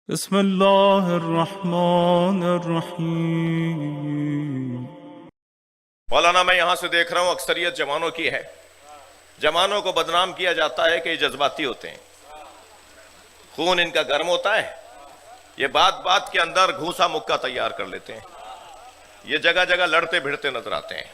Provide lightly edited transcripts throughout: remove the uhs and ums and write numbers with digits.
بسم اللہ الرحمن الرحیم۔ مولانا میں یہاں سے دیکھ رہا ہوں اکثریت جوانوں کی ہے. جوانوں کو بدنام کیا جاتا ہے کہ یہ جذباتی ہوتے ہیں، خون ان کا گرم ہوتا ہے، یہ بات بات کے اندر گھوسا مکہ تیار کر لیتے ہیں، یہ جگہ جگہ لڑتے بھڑتے نظر آتے ہیں.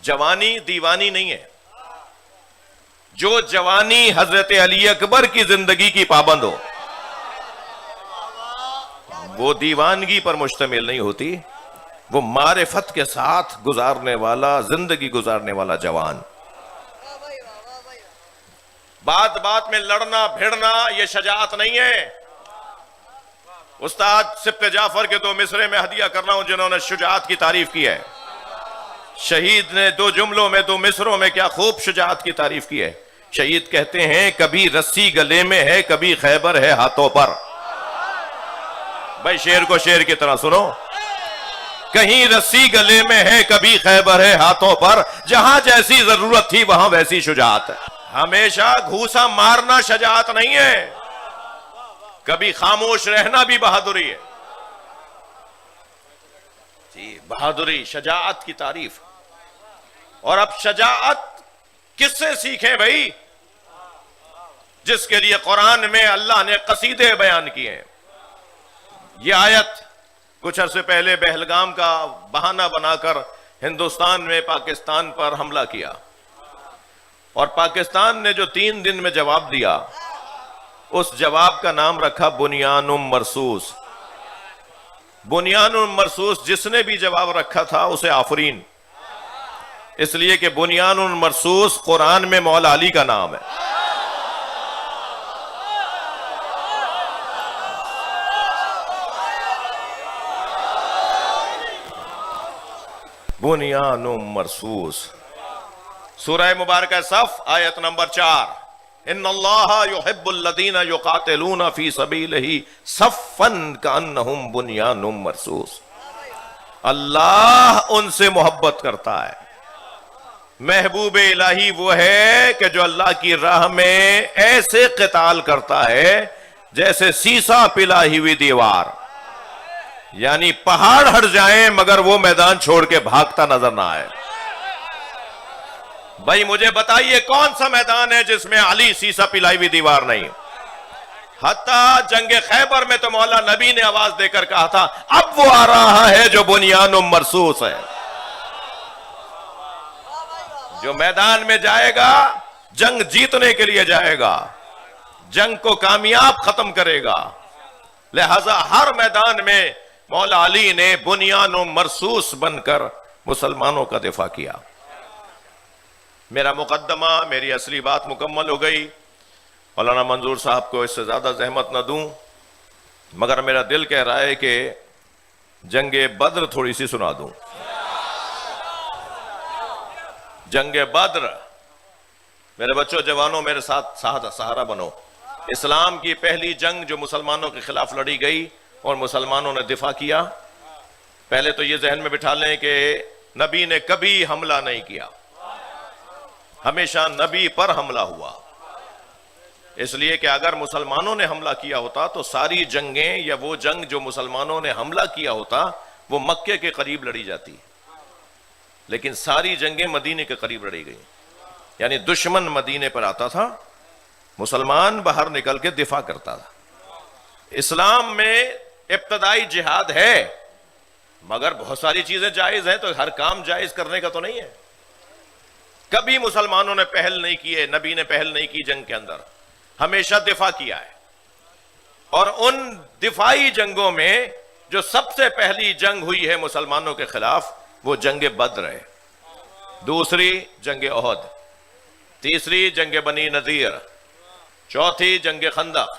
جوانی دیوانی نہیں ہے. جو جوانی حضرت علی اکبر کی زندگی کی پابند ہو وہ دیوانگی پر مشتمل نہیں ہوتی، وہ معرفت کے ساتھ گزارنے والا، زندگی گزارنے والا جوان. بات بات میں لڑنا بھیڑنا یہ شجاعت نہیں ہے. استاد سبط جعفر کے دو مصرے میں ہدیہ کرنا ہوں جنہوں نے شجاعت کی تعریف کی ہے. شہید نے دو جملوں میں، دو مصروں میں کیا خوب شجاعت کی تعریف کی ہے. شہید کہتے ہیں کبھی رسی گلے میں ہے، کبھی خیبر ہے ہاتھوں پر. بھائی شعر کو شعر کی طرح سنو. کہیں رسی گلے میں ہے، کبھی خیبر ہے ہاتھوں پر. جہاں جیسی ضرورت تھی وہاں ویسی شجاعت ہے. ہمیشہ گھوسا مارنا شجاعت نہیں ہے، کبھی خاموش رہنا بھی بہادری ہے. جی بہادری، شجاعت کی تعریف. اور اب شجاعت کس سے سیکھیں بھائی؟ جس کے لیے قرآن میں اللہ نے قصیدے بیان کیے ہیں. یہ آیت کچھ عرصے پہلے پہلگام کا بہانہ بنا کر ہندوستان میں پاکستان پر حملہ کیا، اور پاکستان نے جو 3 دن میں جواب دیا اس جواب کا نام رکھا بنیان مرصوص. بنیان مرصوص جس نے بھی جواب رکھا تھا اسے آفرین، اس لیے کہ بنیان مرصوص قرآن میں مولا علی کا نام ہے. بنیان مرصوص. سورہ مبارکہ صف آیت نمبر 4. ان اللہ یحب الذین یقاتلون فی سبیلہ صفا کانہم بنیان مرصوص. اللہ ان سے محبت کرتا ہے. محبوب الہی وہ ہے کہ جو اللہ کی راہ میں ایسے قتال کرتا ہے جیسے سیسا پلائی ہوئی دیوار، یعنی پہاڑ ہٹ جائیں مگر وہ میدان چھوڑ کے بھاگتا نظر نہ آئے. بھائی مجھے بتائیے کون سا میدان ہے جس میں علی سیسا پلائی ہوئی دیوار نہیں؟ حتیٰ جنگ خیبر میں تو مولا نبی نے آواز دے کر کہا تھا اب وہ آ رہا ہے جو بنیان مرصوص ہے، جو میدان میں جائے گا جنگ جیتنے کے لیے جائے گا، جنگ کو کامیاب ختم کرے گا. لہذا ہر میدان میں مولا علی نے بنیان مرصوص بن کر مسلمانوں کا دفاع کیا. میرا مقدمہ، میری اصلی بات مکمل ہو گئی. مولانا منظور صاحب کو اس سے زیادہ زحمت نہ دوں، مگر میرا دل کہہ رہا ہے کہ جنگ بدر تھوڑی سی سنا دوں. جنگ بدر، میرے بچوں جوانوں میرے ساتھ سہارا بنو. اسلام کی پہلی جنگ جو مسلمانوں کے خلاف لڑی گئی اور مسلمانوں نے دفاع کیا. پہلے تو یہ ذہن میں بٹھا لیں کہ نبی نے کبھی حملہ نہیں کیا، ہمیشہ نبی پر حملہ ہوا. اس لیے کہ اگر مسلمانوں نے حملہ کیا ہوتا تو ساری جنگیں یا وہ جنگ جو مسلمانوں نے حملہ کیا ہوتا وہ مکے کے قریب لڑی جاتی، لیکن ساری جنگیں مدینے کے قریب لڑی گئی. یعنی دشمن مدینے پر آتا تھا، مسلمان باہر نکل کے دفاع کرتا تھا. اسلام میں ابتدائی جہاد ہے مگر بہت ساری چیزیں جائز ہیں، تو ہر کام جائز کرنے کا تو نہیں ہے. کبھی مسلمانوں نے پہل نہیں کی ہے، نبی نے پہل نہیں کی جنگ کے اندر، ہمیشہ دفاع کیا ہے. اور ان دفاعی جنگوں میں جو سب سے پہلی جنگ ہوئی ہے مسلمانوں کے خلاف وہ جنگ بدر ہے. دوسری جنگ احد، تیسری جنگ بنی نذیر، چوتھی جنگ خندق،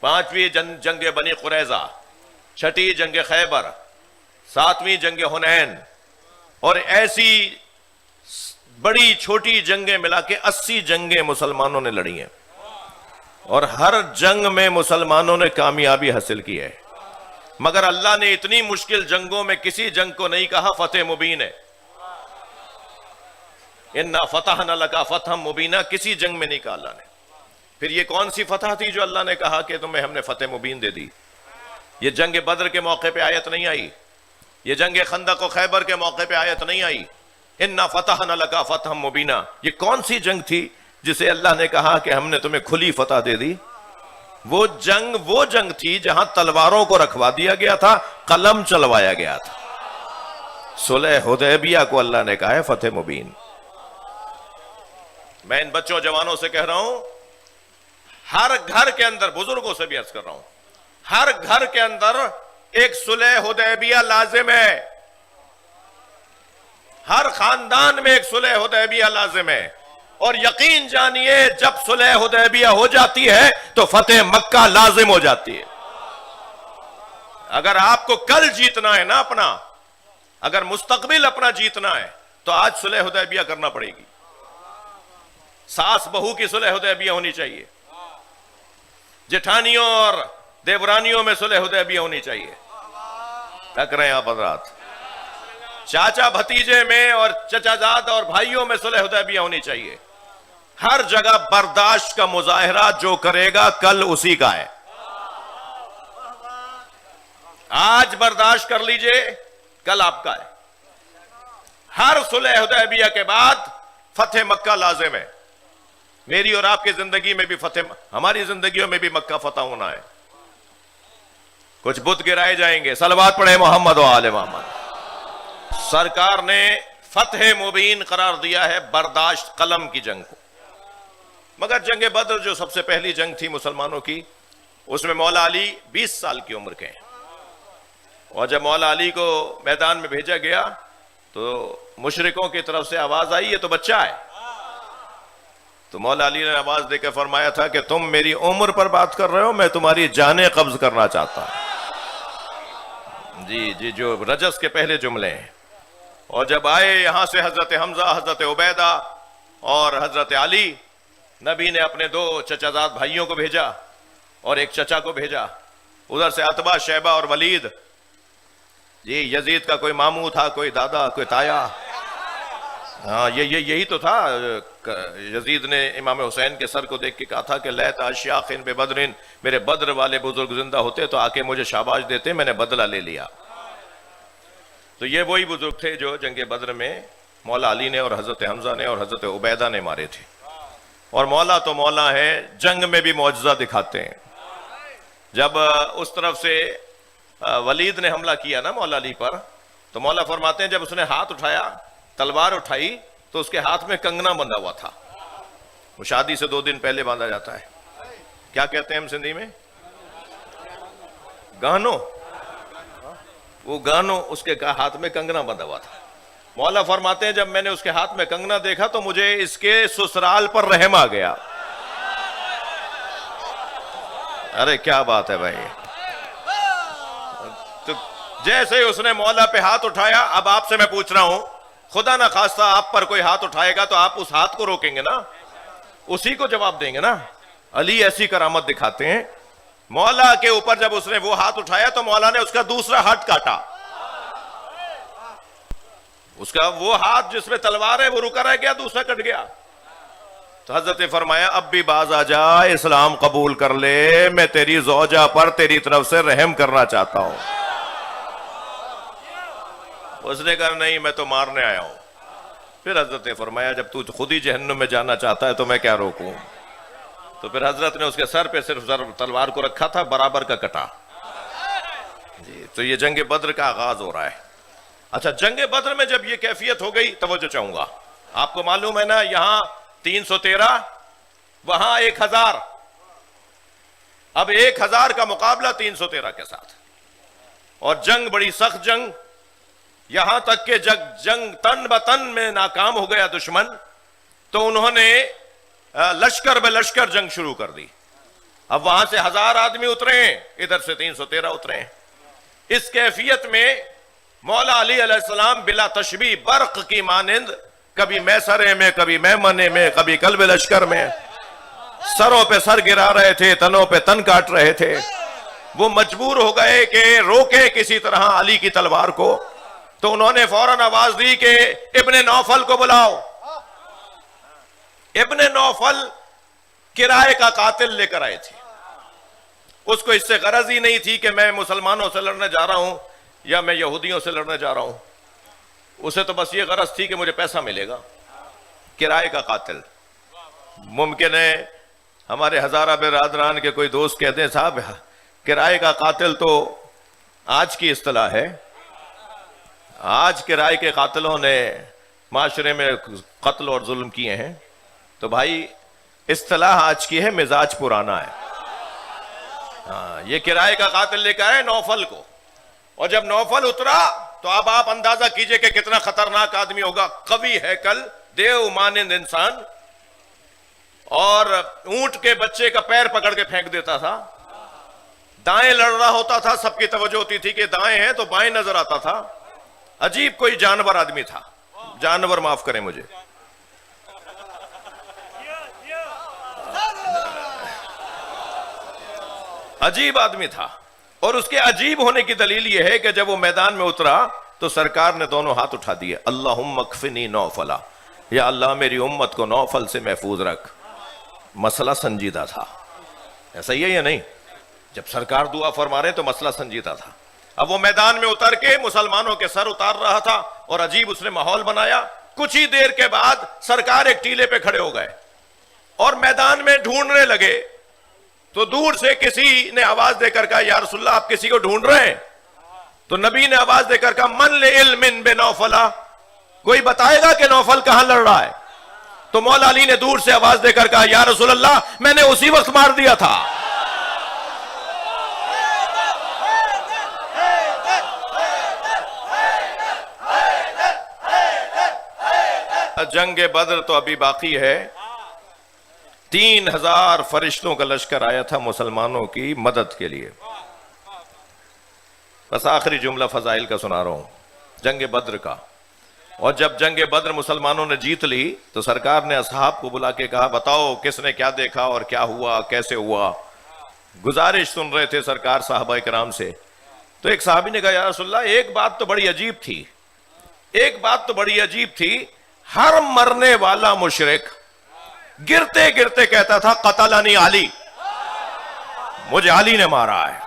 پانچویں جنگ بنی قریظہ، چھٹی جنگ خیبر، ساتویں جنگ حنین، اور ایسی بڑی چھوٹی جنگیں ملا کے 80 جنگیں مسلمانوں نے لڑی ہیں. اور ہر جنگ میں مسلمانوں نے کامیابی حاصل کی ہے. مگر اللہ نے اتنی مشکل جنگوں میں کسی جنگ کو نہیں کہا فتح مبین ہے. اِنَّا فَتَحْنَا لَكَ فَتْحًا مُبِينًا کسی جنگ میں نہیں کہا اللہ نے. پھر یہ کون سی فتح تھی جو اللہ نے کہا کہ تمہیں ہم نے فتح مبین دے دی؟ یہ جنگ بدر کے موقع پہ آیت نہیں آئی، یہ جنگ خندق و خیبر کے موقع پہ آیت نہیں آئی، انا فتحنا لک فتحا مبینا۔ یہ کون سی جنگ تھی جسے اللہ نے کہا کہ ہم نے تمہیں کھلی فتح دے دی؟ وہ جنگ تھی جہاں تلواروں کو رکھوا دیا گیا تھا، قلم چلوایا گیا تھا۔ صلح حدیبیہ کو اللہ نے کہا ہے فتح مبین۔ میں ان بچوں جوانوں سے کہہ رہا ہوں، ہر گھر کے اندر، بزرگوں سے بھی عرض کر رہا ہوں، ہر گھر کے اندر ایک صلح حدیبیہ لازم ہے، ہر خاندان میں ایک صلح حدیبیہ لازم ہے، اور یقین جانیے جب صلح حدیبیہ ہو جاتی ہے تو فتح مکہ لازم ہو جاتی ہے۔ اگر آپ کو کل جیتنا ہے نا اپنا، اگر مستقبل اپنا جیتنا ہے تو آج صلح حدیبیہ کرنا پڑے گی۔ ساس بہو کی صلح حدیبیہ ہونی چاہیے، جٹھانیوں اور دیورانیوں میں صلح حدیبیہ ہونی چاہیے۔ تک رہے ہیں آپ حضرات؟ چاچا بھتیجے میں اور چچا زاد اور بھائیوں میں صلح حدیبیہ ہونی چاہیے۔ ہر جگہ برداشت کا مظاہرہ جو کرے گا کل اسی کا ہے۔ آج برداشت کر لیجئے، کل آپ کا ہے۔ ہر صلح حدیبیہ کے بعد فتح مکہ لازم ہے۔ میری اور آپ کی زندگی میں بھی ہماری زندگیوں میں بھی مکہ فتح ہونا ہے۔ کچھ بت گرائے جائیں گے، صلوات پڑھے محمد و آل محمد۔ سرکار نے فتح مبین قرار دیا ہے برداشت قلم کی جنگ کو۔ مگر جنگ بدر جو سب سے پہلی جنگ تھی مسلمانوں کی، اس میں مولا علی 20 سال کی عمر کے ہیں، اور جب مولا علی کو میدان میں بھیجا گیا تو مشرکوں کی طرف سے آواز آئی یہ تو بچہ ہے۔ تو مولا علی نے آواز دے کے فرمایا تھا کہ تم میری عمر پر بات کر رہے ہو، میں تمہاری جانیں قبض کرنا چاہتا ہوں۔ جی جو رجس کے پہلے جملے ہیں۔ اور جب آئے یہاں سے حضرت حمزہ، حضرت عبیدہ اور حضرت علی، نبی نے اپنے 2 چچا زاد بھائیوں کو بھیجا اور ایک چچا کو بھیجا، ادھر سے عتبہ، شیبہ اور ولید۔ جی یزید کا کوئی ماموں تھا، کوئی دادا، کوئی تایا۔ ہاں یہی تو تھا۔ یزید نے امام حسین کے سر کو دیکھ کے کہا تھا کہ لیت اشیاخ بے بدرین، میرے بدر والے بزرگ زندہ ہوتے تو آ کے مجھے شاباش دیتے، میں نے بدلہ لے لیا۔ تو یہ وہی بزرگ تھے جو جنگ بدر میں مولا علی نے اور حضرت حمزہ نے اور حضرت عبیدہ نے مارے تھے۔ اور مولا تو مولا ہے، جنگ میں بھی معجزہ دکھاتے ہیں۔ جب اس طرف سے ولید نے حملہ کیا نا مولا علی پر، تو مولا فرماتے ہیں جب اس نے ہاتھ اٹھایا، تلوار اٹھائی، تو اس کے ہاتھ میں کنگنا بندھا ہوا تھا۔ وہ شادی سے 2 دن پہلے باندھا جاتا ہے۔ کیا کہتے ہیں ہم سندھی میں؟ گانو۔ وہ گانو، اس کے ہاتھ میں کنگنا بندھا ہوا تھا۔ مولا فرماتے ہیں جب میں نے اس کے ہاتھ میں کنگنا دیکھا تو مجھے اس کے سسرال پر رحم آ گیا۔ ارے کیا بات ہے بھائی! تو جیسے ہی اس نے مولا پہ ہاتھ اٹھایا، اب آپ سے میں پوچھ رہا ہوں، خدا نہ خواستہ آپ پر کوئی ہاتھ اٹھائے گا تو آپ اس ہاتھ کو روکیں گے نا، اسی کو جواب دیں گے نا۔ علی ایسی کرامت دکھاتے ہیں، مولا کے اوپر جب اس نے وہ ہاتھ اٹھایا تو مولا نے اس کا دوسرا ہاتھ کاٹا۔ اس کا وہ ہاتھ جس میں تلوار ہے وہ رکا رہ گیا، دوسرا کٹ گیا۔ تو حضرت نے فرمایا اب بھی باز آ جا، اسلام قبول کر لے، میں تیری زوجہ پر تیری طرف سے رحم کرنا چاہتا ہوں۔ اس نے کہا نہیں، میں تو مارنے آیا ہوں۔ پھر حضرت نے فرمایا جب تو خود ہی جہنم میں جانا چاہتا ہے تو میں کیا روکوں؟ تو پھر حضرت نے اس کے سر پہ صرف تلوار کو رکھا تھا، برابر کا کٹا۔ جی تو یہ جنگ بدر کا آغاز ہو رہا ہے۔ اچھا، جنگ بدر میں جب یہ کیفیت ہو گئی، توجہ چاہوں گا، آپ کو معلوم ہے نا یہاں 313، وہاں 1000، اب 1000 کا مقابلہ 313 کے ساتھ، اور جنگ بڑی سخت جنگ، یہاں تک کہ جنگ تن بتن میں ناکام ہو گیا دشمن، تو انہوں نے لشکر بے لشکر جنگ شروع کر دی۔ اب وہاں سے 1000 آدمی اترے ہیں، ادھر سے 313 اترے ہیں۔ اس کیفیت میں مولا علی علیہ السلام بلا تشبیہ برق کی مانند کبھی میسرے میں، کبھی میمنے میں، کبھی قلب لشکر میں سروں پہ سر گرا رہے تھے، تنوں پہ تن کاٹ رہے تھے۔ وہ مجبور ہو گئے کہ روکے کسی طرح علی کی تلوار کو، تو انہوں نے فوراً آواز دی کہ ابن نوفل کو بلاؤ۔ ابن نوفل کرائے کا قاتل لے کر آئے تھے، اس کو اس سے غرض ہی نہیں تھی کہ میں مسلمانوں سے لڑنے جا رہا ہوں یا میں یہودیوں سے لڑنے جا رہا ہوں. اسے تو بس یہ غرض تھی کہ مجھے پیسہ ملے گا. کرائے کا قاتل. ممکن ہے ہمارے ہزارہ برادران کے کوئی دوست کہتے ہیں صاحب کرائے کا قاتل تو آج کی اصطلاح ہے. آج کرائے کے قاتلوں نے معاشرے میں قتل اور ظلم کیے ہیں. تو بھائی اصطلاح آج کی ہے، مزاج پرانا ہے. یہ کرائے کا قاتل لے کر آئے نوفل کو، اور جب نوفل اترا تو اب آپ اندازہ کیجئے کہ کتنا خطرناک آدمی ہوگا. قوی ہے کل، دیو مانند انسان، اور اونٹ کے بچے کا پیر پکڑ کے پھینک دیتا تھا. دائیں لڑ رہا ہوتا تھا، سب کی توجہ ہوتی تھی کہ دائیں ہیں تو بائیں نظر آتا تھا. عجیب کوئی جانور آدمی تھا. جانور معاف کریں مجھے. عجیب آدمی تھا. اور اس کے عجیب ہونے کی دلیل یہ ہے کہ جب وہ میدان میں اترا تو سرکار نے دونوں ہاتھ اٹھا دیے. اللہم اکفنی نوفلا، یا اللہ میری امت کو نوفل سے محفوظ رکھ. مسئلہ سنجیدہ تھا. ایسا ہی ہے یا نہیں؟ جب سرکار دعا فرما رہے تو مسئلہ سنجیدہ تھا. اب وہ میدان میں اتر کے مسلمانوں کے سر اتار رہا تھا، اور عجیب اس نے ماحول بنایا. کچھ ہی دیر کے بعد سرکار ایک ٹیلے پہ کھڑے ہو گئے اور میدان میں ڈھونڈنے لگے. تو دور سے کسی نے آواز دے کر کہا یا رسول اللہ آپ کسی کو ڈھونڈ رہے ہیں؟ تو نبی نے آواز دے کر کہا من لعلم بنوفلا، کوئی بتائے گا کہ نوفل کہاں لڑ رہا ہے؟ تو مولا علی نے دور سے آواز دے کر کہا یا رسول اللہ میں نے اسی وقت مار دیا تھا. جنگ بدر تو ابھی باقی ہے. 3000 فرشتوں کا لشکر آیا تھا مسلمانوں کی مدد کے لیے. بس آخری جملہ فضائل کا سنا رہا ہوں جنگ بدر کا. اور جب جنگ بدر مسلمانوں نے جیت لی تو سرکار نے اصحاب کو بلا کے کہا بتاؤ کس نے کیا دیکھا اور کیا ہوا، کیسے ہوا. گزارش سن رہے تھے سرکار صحابہ کرام سے. تو ایک صحابی نے کہا یا رسول اللہ ایک بات تو بڑی عجیب تھی، ایک بات تو بڑی عجیب تھی. ہر مرنے والا مشرک گرتے گرتے کہتا تھا قتلنی علی، مجھے علی نے مارا ہے،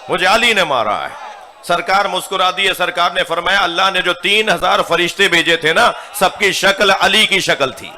مجھے علی نے مارا ہے. سرکار مسکرا دیے. سرکار نے فرمایا اللہ نے جو 3000 فرشتے بھیجے تھے نا، سب کی شکل علی کی شکل تھی.